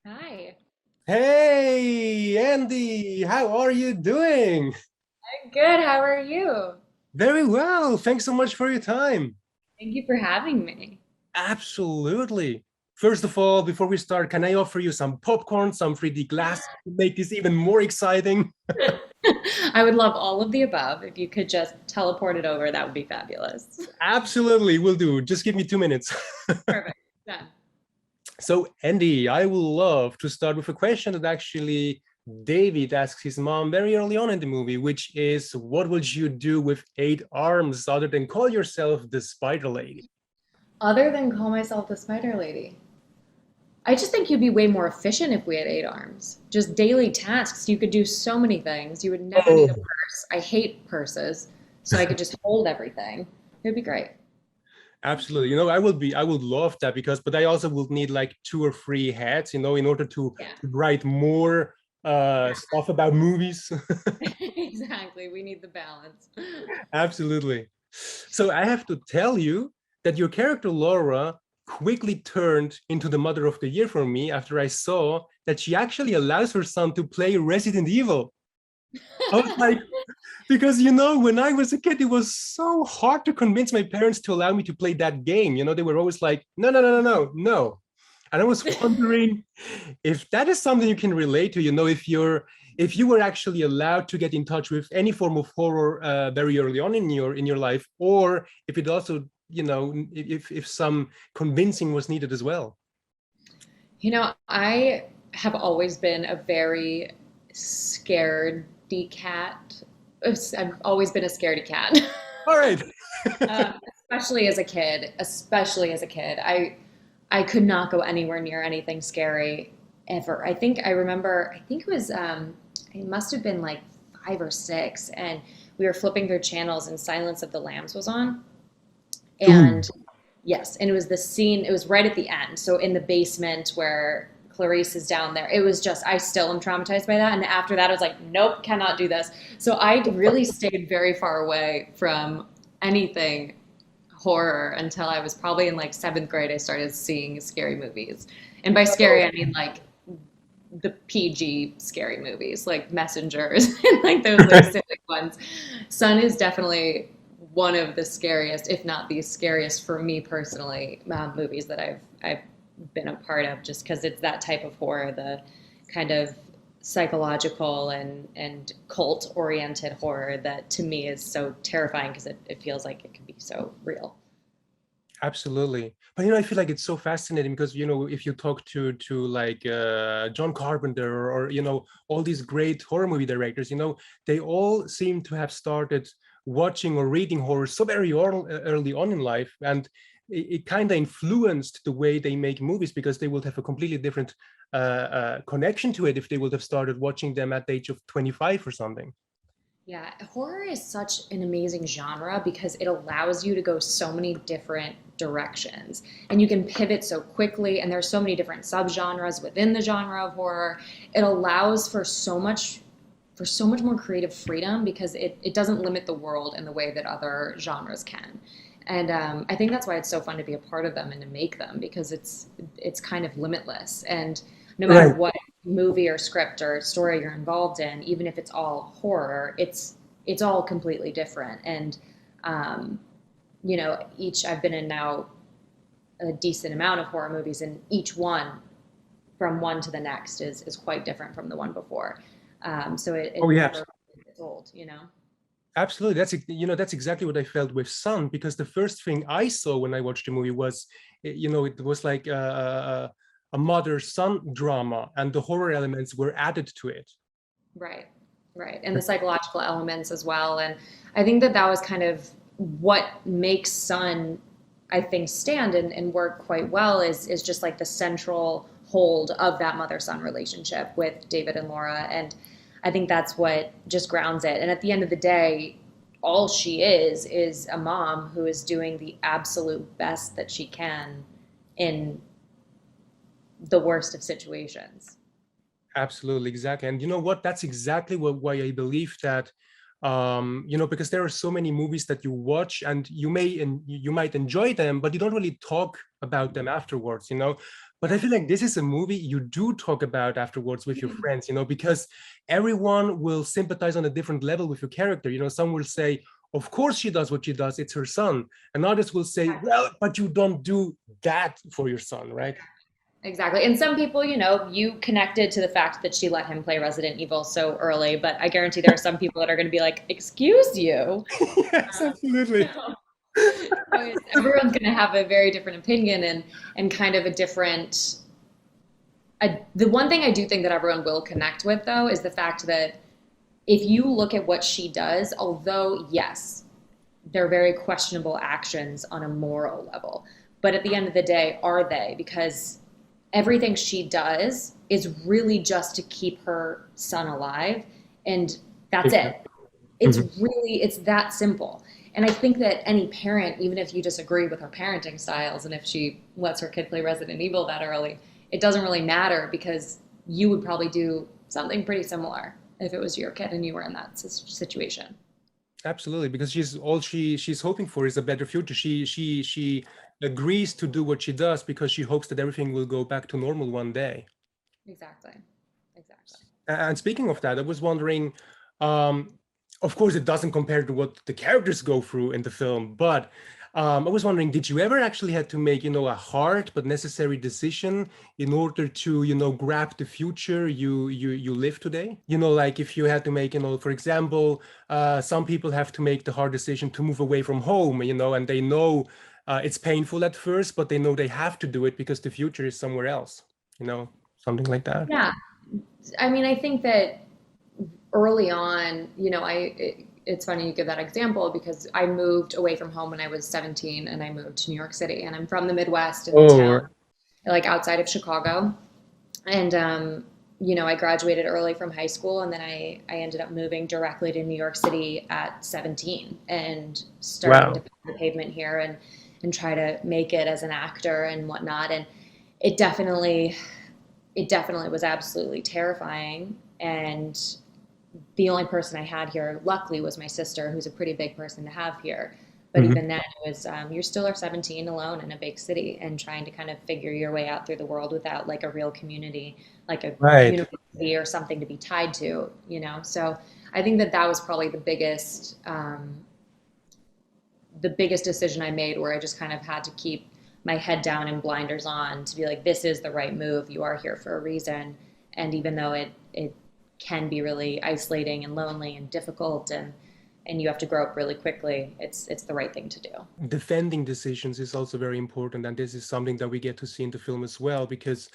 Hi. Hey, Andy, how are you doing? I'm good. How are you? Very well. Thanks so much for your time. Thank you for having me. Absolutely. First of all, before we start, can I offer you some popcorn, some 3D glass to make this even more exciting? I would love all of the above. If you could just teleport it over, that would be fabulous. Absolutely, will do. Just give me 2 minutes. Perfect. Done. So, Andy, I would love to start with a question that actually David asks his mom very early on in the movie, which is, what would you do with 8 arms other than call yourself the Spider Lady? Other than call myself the Spider Lady, I just think you'd be way more efficient if we had 8 arms. Just daily tasks. You could do so many things. You would never need a Oh, purse. I hate purses, so I could just hold everything. It would be great. absolutely. I would love that because, but I also would need like 2 or 3 hats, in order Yeah. to write more stuff about movies. Exactly. We need the balance. Absolutely. So I have to tell you that your character Laura quickly turned into the mother of the year for me after I saw that she actually allows her son to play Resident Evil. I was like, because when I was a kid, it was so hard to convince my parents to allow me to play that game. They were always like, no, no, no, no, no, no. And I was wondering if that is something you can relate to. If you were actually allowed to get in touch with any form of horror very early on in your life, or if it also, if some convincing was needed as well. I have always been a very scaredy cat. I've always been a scaredy cat. All right. Especially as a kid. Especially as a kid. I could not go anywhere near anything scary ever. I remember, I think it must have been like 5 or 6, and we were flipping through channels and Silence of the Lambs was on. Ooh. And yes, and it was the scene, it was right at the end. So in the basement where Clarice is down there. It was just, I still am traumatized by that. And after that, I was like, nope, cannot do this. So I really stayed very far away from anything horror until I was probably in like 7th grade. I started seeing scary movies. And by scary, I mean like the PG scary movies, like Messengers and like those like silly ones. Sun is definitely one of the scariest, if not the scariest for me personally, movies that I've been a part of, just because it's that type of horror, the kind of psychological and cult oriented horror that to me is so terrifying because it feels like it can be so real. Absolutely. But I feel like it's so fascinating because if you talk to like John Carpenter or all these great horror movie directors, they all seem to have started watching or reading horror so very early on in life, and it kind of influenced the way they make movies because they would have a completely different connection to it if they would have started watching them at the age of 25 or something. Yeah, horror is such an amazing genre because it allows you to go so many different directions and you can pivot so quickly, and there's so many different subgenres within the genre of horror. It allows for so much more creative freedom because it doesn't limit the world in the way that other genres can. And I think that's why it's so fun to be a part of them and to make them, because it's kind of limitless. And no matter Right. what movie or script or story you're involved in, even if it's all horror, it's all completely different. And um, each I've been in now a decent amount of horror movies, and each one from one to the next is quite different from the one before. So Oh it yeah. never gets old. Absolutely. That's exactly what I felt with Sun, because the first thing I saw when I watched the movie was, it was like a mother-son drama, and the horror elements were added to it. Right, right. And the psychological elements as well. And I think that that was kind of what makes Sun, I think, stand and work quite well is just like the central hold of that mother-son relationship with David and Laura. And I think that's what just grounds it. And at the end of the day, all she is a mom who is doing the absolute best that she can in the worst of situations. Absolutely, exactly. And you know what? That's exactly why I believe that Because there are so many movies that you watch and you might enjoy them, but you don't really talk about them afterwards, but I Yeah. feel like this is a movie you do talk about afterwards with your Mhm. friends, because everyone will sympathize on a different level with your character. Some will say, of course she does what she does, it's her son. And others will say, well, but you don't do that for your son, right? Exactly. And some people, you connected to the fact that she let him play Resident Evil so early, but I guarantee there are some people that are going to be like, excuse you. Yes, absolutely. Everyone's going to have a very different opinion and kind of a different. The one thing I do think that everyone will connect with, though, is the fact that if you look at what she does, although, yes, they're very questionable actions on a moral level, but at the end of the day, are they? Because everything she does is really just to keep her son alive, and that's it. Exactly. It's Mhm. really, it's that simple. And I think that any parent, even if you disagree with her parenting styles and if she lets her kid play Resident Evil that early, it doesn't really matter because you would probably do something pretty similar if it was your kid and you were in that situation. Absolutely, because she's hoping for is a better future. She agrees to do what she does because she hopes that everything will go back to normal one day. Exactly. Exactly. And speaking of that, I was wondering, um, of course, it doesn't compare to what the characters go through in the film, but I was wondering, did you ever actually had to make, a hard but necessary decision in order to, grab the future you live today? Like if you had to make, for example, some people have to make the hard decision to move away from home, and they know it's painful at first, but they know they have to do it because the future is somewhere else, something like that. Yeah. I mean, I think that early on, it's funny you give that example because I moved away from home when I was 17 and I moved to New York City and I'm from the Midwest in a town Oh, like outside of Chicago. And I graduated early from high school and then I ended up moving directly to New York City at 17 and starting to wow. pound the pavement here and try to make it as an actor and whatnot. And it definitely it definitely was absolutely terrifying. And the only person I had here, luckily, was my sister, who's a pretty big person to have here. But Mhm. even then, it was you're still are 17 alone in a big city and trying to kind of figure your way out through the world without like a real community, like a Right. university or something to be tied to. So I think that that was probably the biggest decision I made, where I just kind of had to keep my head down and blinders on to be like, this is the right move. You are here for a reason. And even though it can be really isolating and lonely and difficult and you have to grow up really quickly, it's the right thing to do. Defending decisions is also very important. And this is something that we get to see in the film as well, because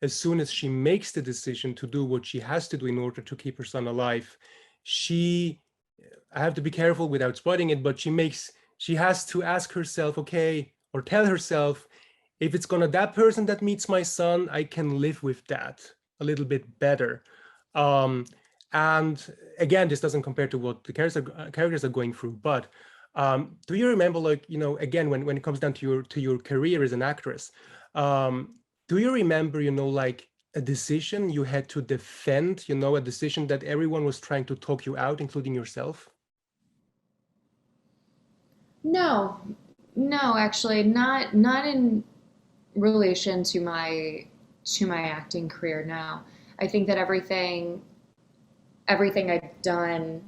as soon as she makes the decision to do what she has to do in order to keep her son alive, she, I have to be careful without spoiling it, but she has to ask herself, okay, or tell herself, if it's gonna that person that meets my son, I can live with that a little bit better. Um, and again, this doesn't compare to what the characters are going through, but do you remember, like, again, when it comes down to your career as an actress, um, do you remember, like a decision you had to defend, a decision that everyone was trying to talk you out, including yourself? No, no, actually, not in relation to my acting career. No, I think that everything I've done,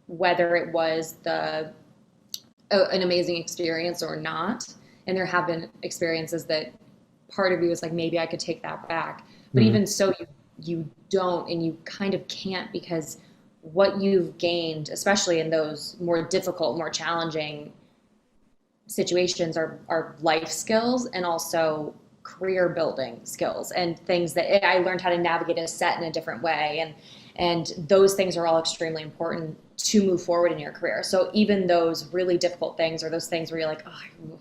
whether it was an amazing experience or not. And there have been experiences that part of you is like, maybe I could take that back. But Mhm. even so, you don't, and you kind of can't because what you've gained, especially in those more difficult, more challenging situations, are life skills and also career building skills and things that I learned how to navigate a set in a different way. And those things are all extremely important to move forward in your career. So even those really difficult things or those things where you're like, oh,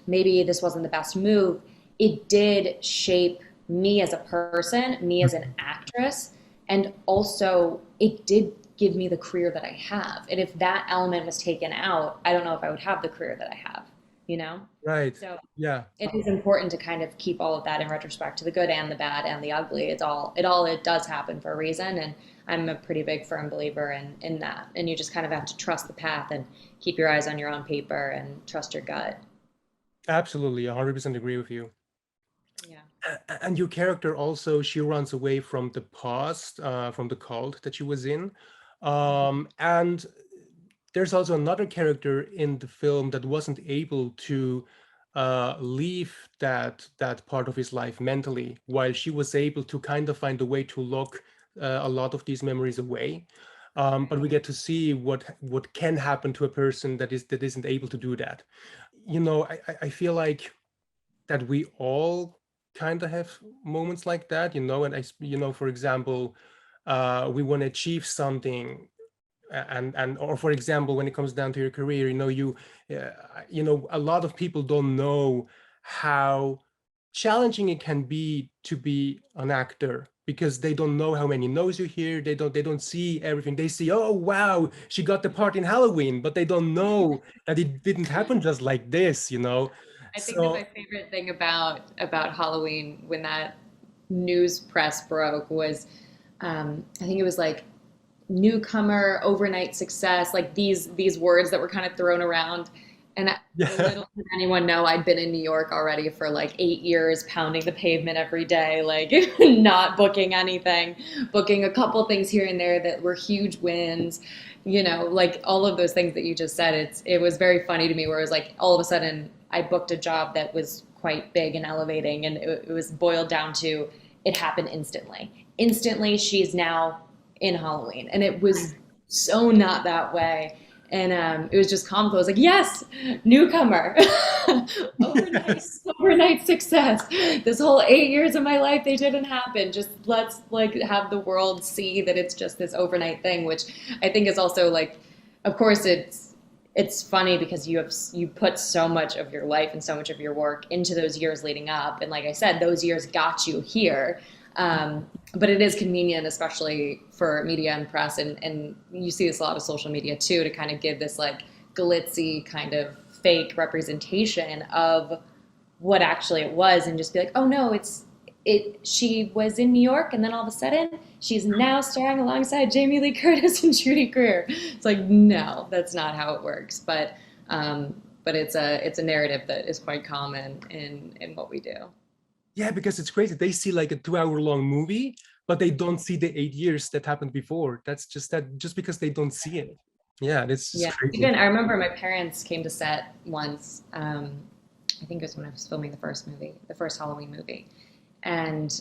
maybe this wasn't the best move, it did shape me as a person, me as an actress, and also it did give me the career that I have. And if that element was taken out, I don't know if I would have the career that I have. you know? Right. So Yeah. it is important to kind of keep all of that in retrospect, to the good and the bad and the ugly. It does happen for a reason. And I'm a pretty big firm believer in that. And you just kind of have to trust the path and keep your eyes on your own paper and trust your gut. Absolutely. 100% agree with you. Yeah. And your character also, she runs away from the past, from the cult that she was in. And there's also another character in the film that wasn't able to leave that part of his life mentally, while she was able to kind of find a way to lock a lot of these memories away. But we get to see what can happen to a person that isn't able to do that. You know, I feel like that we all kind of have moments like that, you know, and for example, we want to achieve something, and or for example, when it comes down to your career, uh, a lot of people don't know how challenging it can be to be an actor, because they don't know how many no's you hear. They don't see everything. They see, oh wow, she got the part in Halloween, but they don't know that it didn't happen just like this, I think that so. my favorite thing about Halloween when that news press broke was, I think it was like newcomer, overnight success, like these words that were kind of thrown around. And Yeah. little did anyone know I'd been in New York already for like 8 years, pounding the pavement every day, like not booking anything, booking a couple things here and there that were huge wins, like all of those things that you just said. It was very funny to me, where it was like all of a sudden I booked a job that was quite big and elevating, and it was boiled down to it happened instantly. Instantly, she's now in Halloween, and it was so not that way. And it was just comical. I was like, yes, newcomer, overnight, overnight success. This whole 8 years of my life, they didn't happen. Just let's like have the world see that it's just this overnight thing, which I think is also like, of course, it's funny because you put so much of your life and so much of your work into those years leading up, and like I said, those years got you here. But it is convenient, especially for media and press, and you see this a lot of social media too, to kind of give this like glitzy kind of fake representation of what actually it was, and just be like, oh no, she was in New York, and then all of a sudden she's now starring alongside Jamie Lee Curtis and Judy Greer. It's like, no, that's not how it works. But it's a narrative that is quite common in what we do. Yeah, because it's crazy. They see like a 2 hour long movie, but they don't see the 8 years that happened before. That's just because they don't see it. Yeah, this is Yeah. crazy. Even I remember my parents came to set once. I think it was when I was filming the first movie, the first Halloween movie, and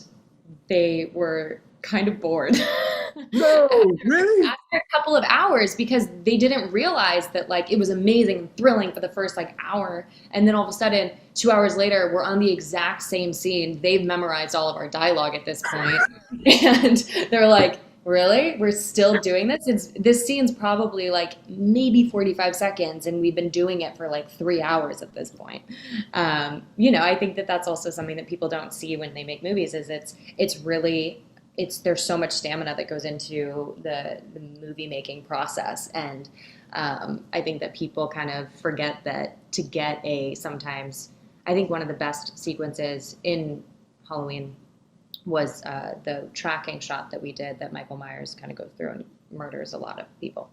they were kind of bored No, really? after a couple of hours, because they didn't realize that like it was amazing and thrilling for the first like hour, and then all of a sudden 2 hours later we're on the exact same scene. They've memorized all of our dialogue at this point, and they're like, really, we're still doing this scene's probably like maybe 45 seconds, and we've been doing it for like 3 hours at this point. I think that that's also something that people don't see when they make movies, is it's really, there's so much stamina that goes into the movie making process. And I think that people kind of forget that to get sometimes, I think one of the best sequences in Halloween was the tracking shot that we did, that Michael Myers kind of goes through and murders a lot of people.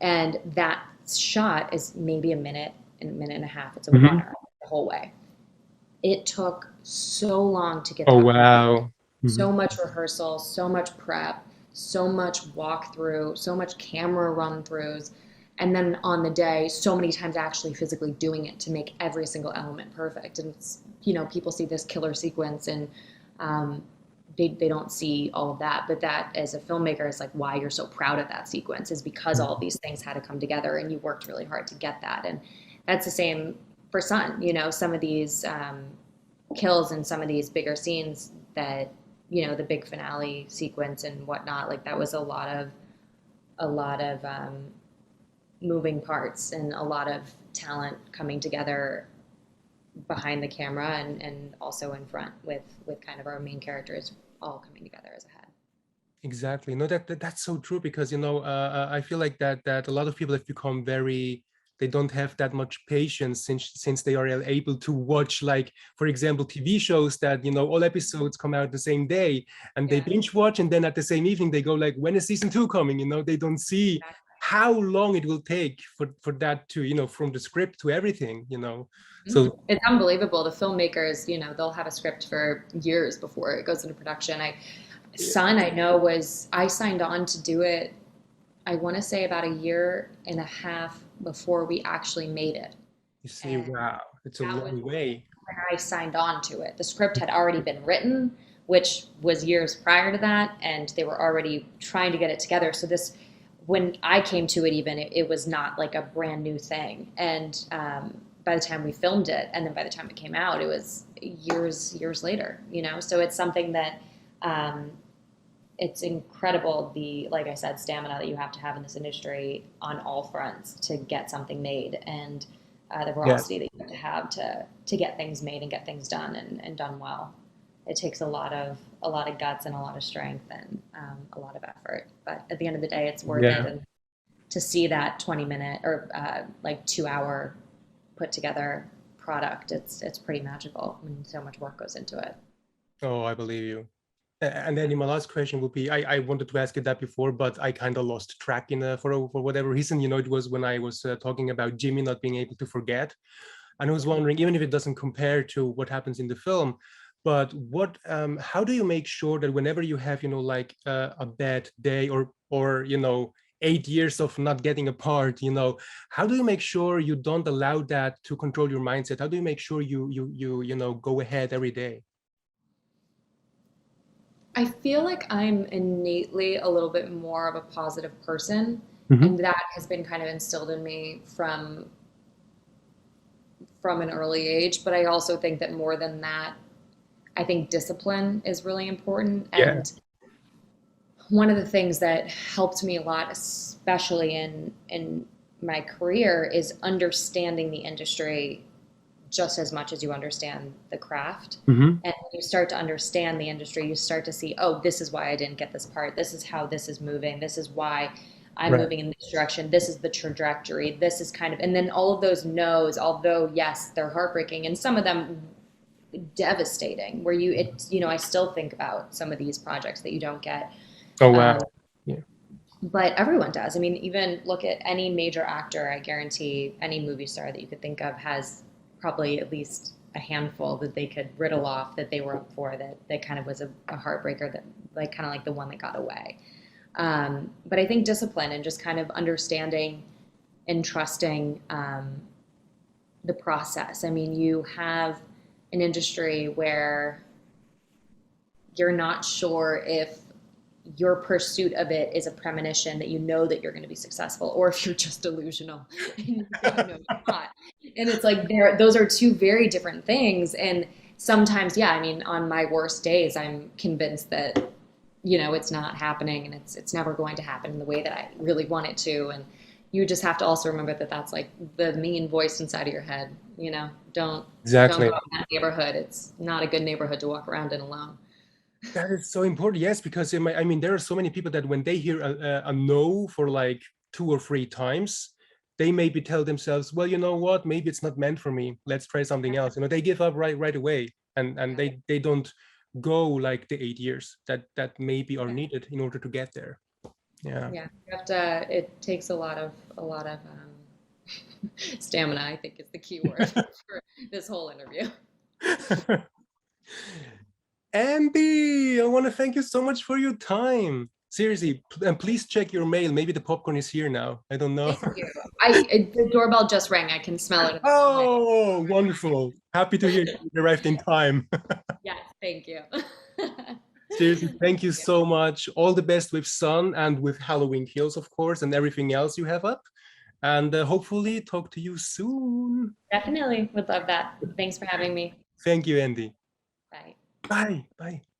And that shot is maybe a minute and a minute and a half. It's a Mhm. runner the whole way. It took so long to get Oh, that perfect. wow. So Mhm. much rehearsal, so much prep, so much walkthrough, so much camera run throughs. And then on the day, so many times actually physically doing it to make every single element perfect. And people see this killer sequence, and um, they don't see all of that. But that, as a filmmaker, is like why you're so proud of that sequence, is because all of these things had to come together and you worked really hard to get that. And that's the same for Sun. Some of these kills and some of these bigger scenes that, the big finale sequence and whatnot, like that was a lot of moving parts and a lot of talent coming together behind the camera, and also in front with kind of our main characters all coming together as a head. Exactly. No, that's so true, because I feel like that a lot of people have become very they don't have that much patience since they are able to watch, like, for example, TV shows that, you know, all episodes come out the same day, and they Yeah, binge watch, and then at the same evening they go like, when is season 2 coming? You know, they don't see exactly. how long it will take for that to, you know, from the script to everything, you know. Mhm. So It's unbelievable. The filmmakers, they'll have a script for years before it goes into production. Son, I know I signed on to do it, I want to say about a year and a half before we actually made it. you say, And wow, it's a that was long way. when I signed on to it. The script had already been written, which was years prior to that, and they were already trying to get it together. So when I came to it, even it was not like a brand new thing. And by the time we filmed it, and then by the time it came out, it was years later. So it's something that. It's incredible, like I said, stamina that you have to have in this industry on all fronts to get something made, and the Yes. velocity that you have to get things made and get things done and done well. It takes a lot of guts and a lot of strength and a lot of effort. But at the end of the day, it's worth it. Yeah. And to see that 20-minute or like 2 hour put together product, it's pretty magical. I mean, so much work goes into it. Oh, I believe you. And then my last question would be, I wanted to ask you that before, but I kind of lost track for whatever reason. You know, it was when I was talking about Jimmy not being able to forget. And I was wondering, even if it doesn't compare to what happens in the film, but how do you make sure that whenever you have, you know, like a bad day or, you know, 8 years of not getting a part, you know, how do you make sure you don't allow that to control your mindset? How do you make sure you know, go ahead every day? I feel like I'm innately a little bit more of a positive person, Hmm. and that has been kind of instilled in me from an early age. But I also think that more than that, I think discipline is really important. Yeah. And one of the things that helped me a lot, especially in my career, is understanding the industry just as much as you understand the craft. Hmm. And when you start to understand the industry, you start to see, oh, this is why I didn't get this part. This is how this is moving. This is why I'm Right. moving in this direction. This is the trajectory. This is kind of, and then all of those no's, although yes, they're heartbreaking, and some of them devastating, where I still think about some of these projects that you don't get. Oh, wow. Um, Yeah. but everyone does. I mean, even look at any major actor. I guarantee any movie star that you could think of has probably at least a handful that they could riddle off that they were up for that kind of was a heartbreaker, that like kind of like the one that got away. But I think discipline and just kind of understanding and trusting the process. I mean, you have an industry where you're not sure if your pursuit of it is a premonition that you know that you're going to be successful, or if you're just delusional and you think you know you're not. And it's like those are two very different things. And sometimes, yeah, I mean, on my worst days, I'm convinced that it's not happening, and it's never going to happen in the way that I really want it to. And you just have to also remember that that's like the mean voice inside of your head. Don't go Exactly. out in that neighborhood. It's not a good neighborhood to walk around in alone. That is so important. Yes, because I mean, there are so many people that when they hear a no for like 2 or 3 times, they maybe tell themselves, well, you know what, maybe it's not meant for me. Let's try something else. You know, they give up right away, and Yeah. they don't go like the 8 years that maybe are Yeah. needed in order to get there. Yeah. Yeah, you have to. It takes a lot of stamina, I think, is the key word for this whole interview. Andy, I want to thank you so much for your time. Seriously, and please check your mail. Maybe the popcorn is here now. I don't know. Thank you. The doorbell just rang. I can smell it in the hallway. Oh, wonderful. Happy to hear you arrived in time. Yes, thank you. Seriously, thank you Yeah, so much. All the best with Sun and with Halloween Kills, of course, and everything else you have up. And hopefully talk to you soon. definitely would love that. Thanks for having me. Thank you, Andy. Bye. Bye. Bye.